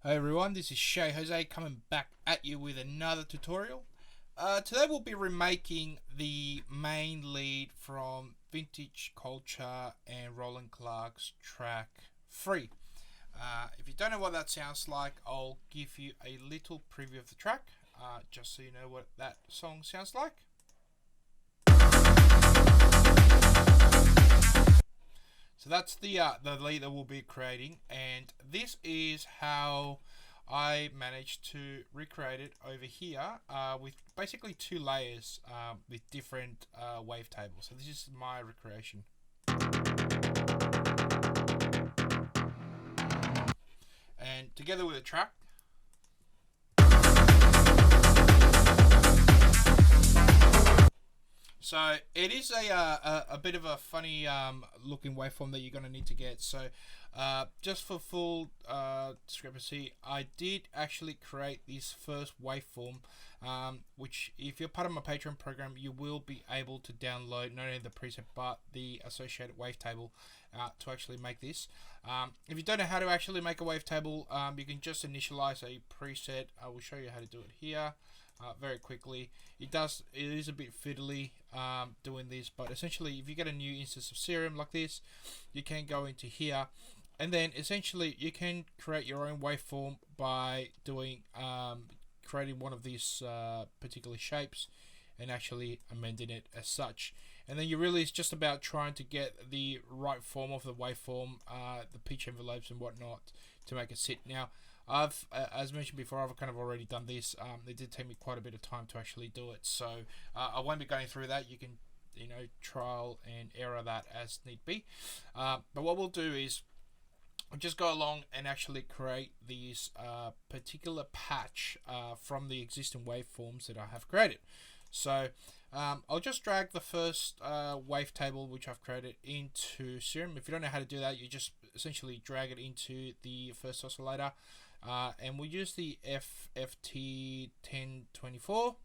Hey everyone, this is Shay Jose coming back at you with another tutorial. Today we'll be remaking the main lead from Vintage Culuture and Roland Clark's track Free. If you don't know what that sounds like, I'll give you a little preview of the track, just so you know what that song sounds like. So that's the lead that we'll be creating, and this is how I managed to recreate it over here with basically two layers with different wavetables. So this is my recreation. And together with the track, so it is a bit of a funny looking waveform that you're going to need to get. So just for full discrepancy, I did actually create this first waveform, which if you're part of my Patreon program, you will be able to download not only the preset but the associated wavetable to actually make this. If you don't know how to actually make a wavetable, you can just initialize a preset. I will show you how to do it here. Very quickly. It is a bit fiddly doing this, but essentially if you get a new instance of Serum like this, you can go into here and then essentially you can create your own waveform by doing creating one of these particular shapes and actually amending it as such. And then you really it's just about trying to get the right form of the waveform, the pitch envelopes and whatnot to make it sit. Now I've, as mentioned before, I've kind of already done this. It did take me quite a bit of time to actually do it, so I won't be going through that. You can, trial and error that as need be. But what we'll do is we'll just go along and actually create these particular patch from the existing waveforms that I have created. So I'll just drag the first wavetable which I've created into Serum. If you don't know how to do that, you just essentially drag it into the first oscillator. And we'll use the FFT 1024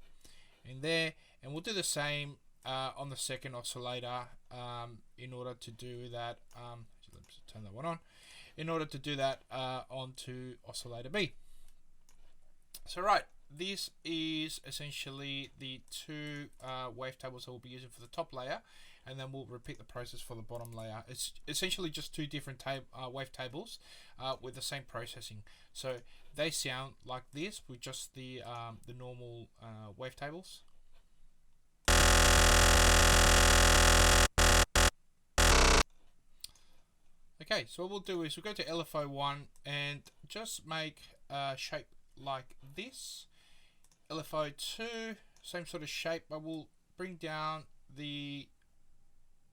in there, and we'll do the same on the second oscillator in order to do that. Let's turn that one on. In order to do that onto oscillator B. So right, this is essentially the two wavetables that we'll be using for the top layer, and then we'll repeat the process for the bottom layer. It's essentially just two different wavetables with the same processing. So they sound like this with just the normal wavetables. Okay, so what we'll do is we'll go to LFO1 and just make a shape like this. LFO2, same sort of shape, but we'll bring down the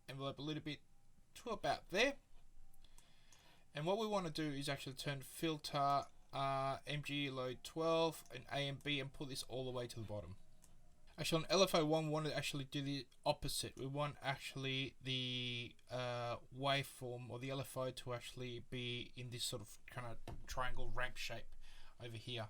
envelope a little bit to about there. And what we want to do is actually turn filter MG load 12 and A and B and put this all the way to the bottom. Actually on LFO1 we want to actually do the opposite. We want actually the waveform or the LFO to actually be in this sort of kind of triangle ramp shape over here.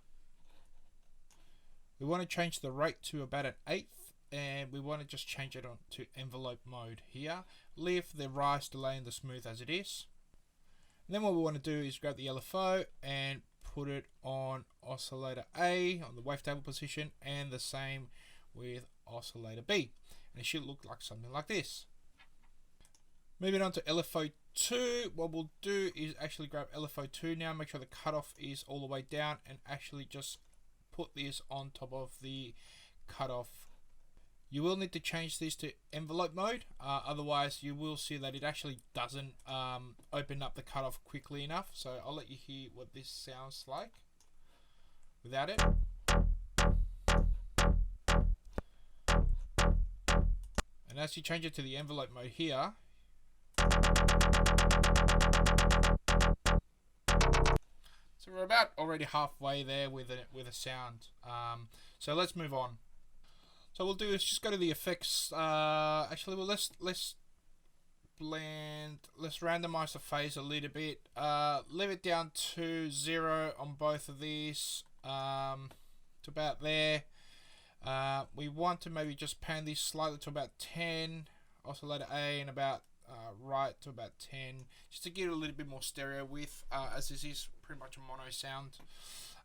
We want to change the rate to about an 1/8, and we want to just change it on to envelope mode here. Leave the rise, delay and the smooth as it is. And then what we want to do is grab the LFO and put it on oscillator A on the wavetable position, and the same with oscillator B. And it should look like something like this. Moving on to LFO2, what we'll do is actually grab LFO2 now, make sure the cutoff is all the way down, and actually just put this on top of the cutoff. You will need to change this to envelope mode, otherwise you will see that it actually doesn't open up the cutoff quickly enough. So I'll let you hear what this sounds like without it. And as you change it to the envelope mode here, so we're about already halfway there with a sound. So let's move on. So what we'll do is just go to the effects. Actually, well, let's blend. Let's randomize the phase a little bit. Leave it down to 0 on both of these. To about there. We want to maybe just pan this slightly to about 10. Oscillator A and about right to about 10, just to give it a little bit more stereo width, as this is pretty much a mono sound.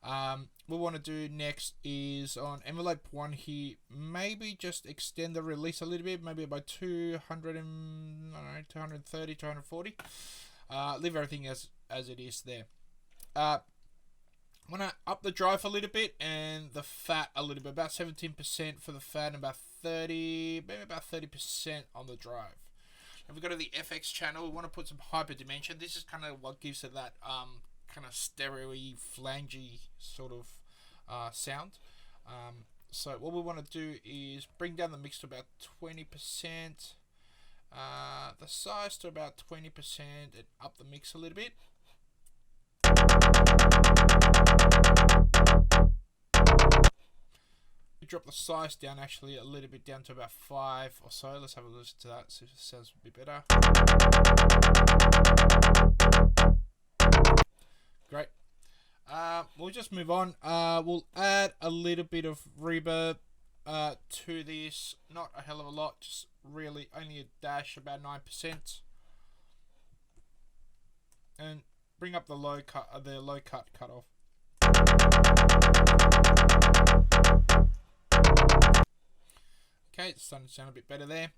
What we want to do next is on envelope 1 here, maybe just extend the release a little bit, maybe about 200 and, I don't know, 230, 240. Leave everything as it is there. I'm going to up the drive a little bit and the fat a little bit, about 17% for the fat and about 30, maybe about 30% on the drive. If we go to the FX channel, we want to put some hyper dimension. This is kind of what gives it that kind of stereo-y, flangey sort of sound. So what we want to do is bring down the mix to about 20%, the size to about 20%, and up the mix a little bit. Drop the size down actually a little bit, down to about 5 or so. Let's have a listen to that, see if it sounds a bit better. Great. We'll just move on. We'll add a little bit of reverb to this, not a hell of a lot, just really only a dash, about 9%, and bring up the low cut cutoff. Okay, it's starting to sound a bit better there.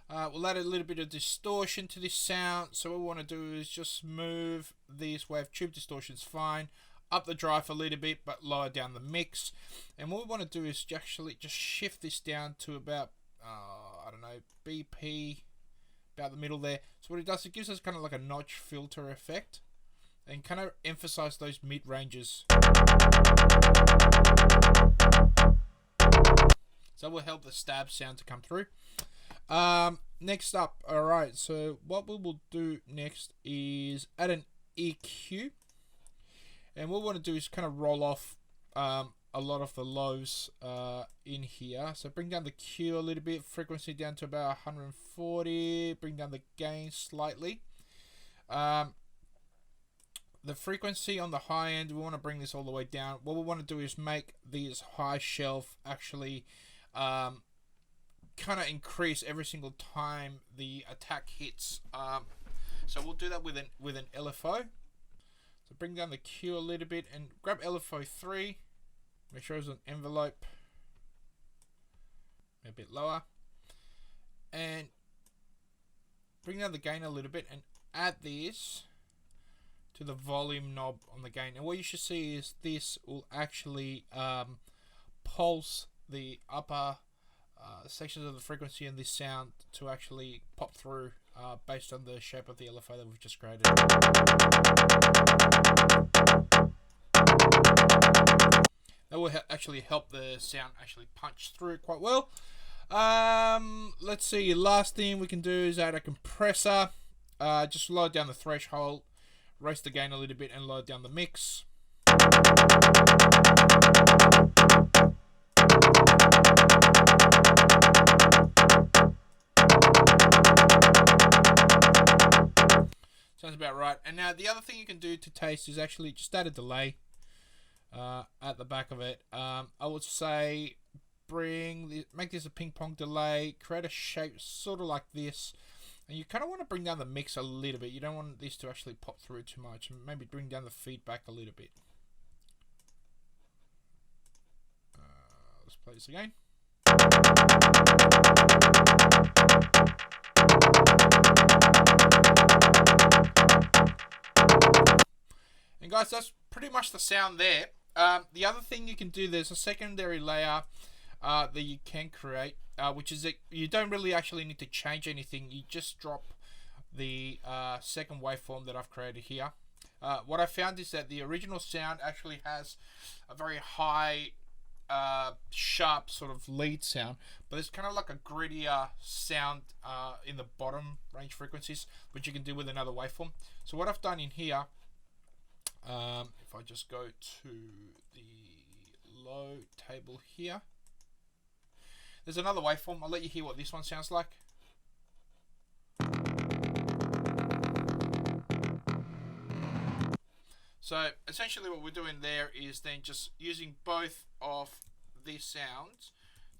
We'll add a little bit of distortion to this sound. So what we want to do is just move this wave tube. Distortion's fine. Up the drive a little bit, but lower down the mix. And what we want to do is actually just shift this down to about, I don't know, BP, about the middle there. So what it does, it gives us kind of like a notch filter effect, and kind of emphasize those mid ranges. So that will help the stab sound to come through. Next up, alright, so what we will do next is add an EQ. And what we want to do is kind of roll off a lot of the lows in here. So bring down the Q a little bit, frequency down to about 140, bring down the gain slightly. The frequency on the high end, we want to bring this all the way down. What we want to do is make this high shelf actually kind of increase every single time the attack hits. So we'll do that with an LFO. So bring down the Q a little bit and grab LFO 3. Make sure it's an envelope. A bit lower. And bring down the gain a little bit and add this to the volume knob on the gain. And what you should see is this will actually pulse the upper sections of the frequency in this sound to actually pop through based on the shape of the LFO that we've just created. That will actually help the sound actually punch through quite well. Let's see, last thing we can do is add a compressor. Just lower down the threshold, raise the gain a little bit and lower down the mix. Sounds about right. And now the other thing you can do to taste is actually just add a delay at the back of it. I would say make this a ping pong delay, create a shape sort of like this, and you kind of want to bring down the mix a little bit. You don't want this to actually pop through too much, and maybe bring down the feedback a little bit. Let's play this again. And guys, that's pretty much the sound there. The other thing you can do, there's a secondary layer that you can create, which is that you don't really actually need to change anything. You just drop the second waveform that I've created here. What I found is that the original sound actually has a very high, sharp sort of lead sound, but it's kind of like a grittier sound in the bottom range frequencies, which you can do with another waveform. So what I've done in here, if I just go to the low table here, there's another waveform. I'll let you hear what this one sounds like. So essentially what we're doing there is then just using both of these sounds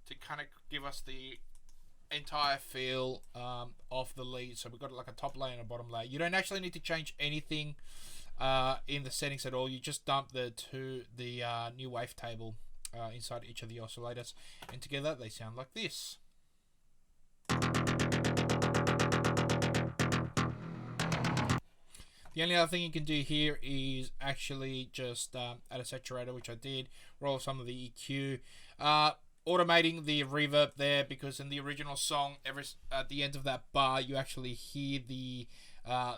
to kind of give us the entire feel of the lead. So we've got like a top layer and a bottom layer. You don't actually need to change anything in the settings at all. You just dump the new wavetable inside each of the oscillators, and together they sound like this. The only other thing you can do here is actually just add a saturator, which I did, roll some of the EQ, automating the reverb there, because in the original song, at the end of that bar, you actually hear the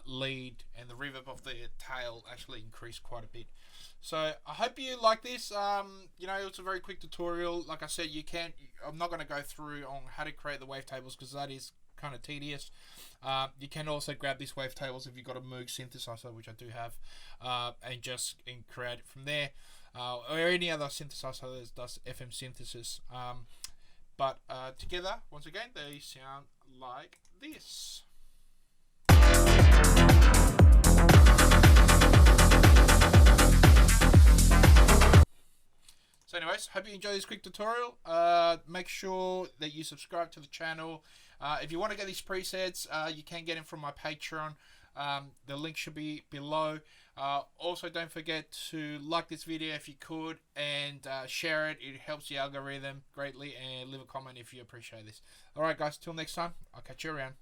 lead, and the reverb of the tail actually increased quite a bit. So I hope you like this. You know, it's a very quick tutorial. Like I said, I'm not going to go through on how to create the wavetables, because that is kind of tedious. You can also grab these wavetables if you've got a Moog synthesizer, which I do have, and create it from there, or any other synthesizer that does FM synthesis. But together, once again, they sound like this. So anyways, hope you enjoy this quick tutorial. Make sure that you subscribe to the channel. If you want to get these presets, you can get them from my Patreon. The link should be below. Also, don't forget to like this video if you could, and share it. It helps the algorithm greatly, and leave a comment if you appreciate this. Alright guys, till next time, I'll catch you around.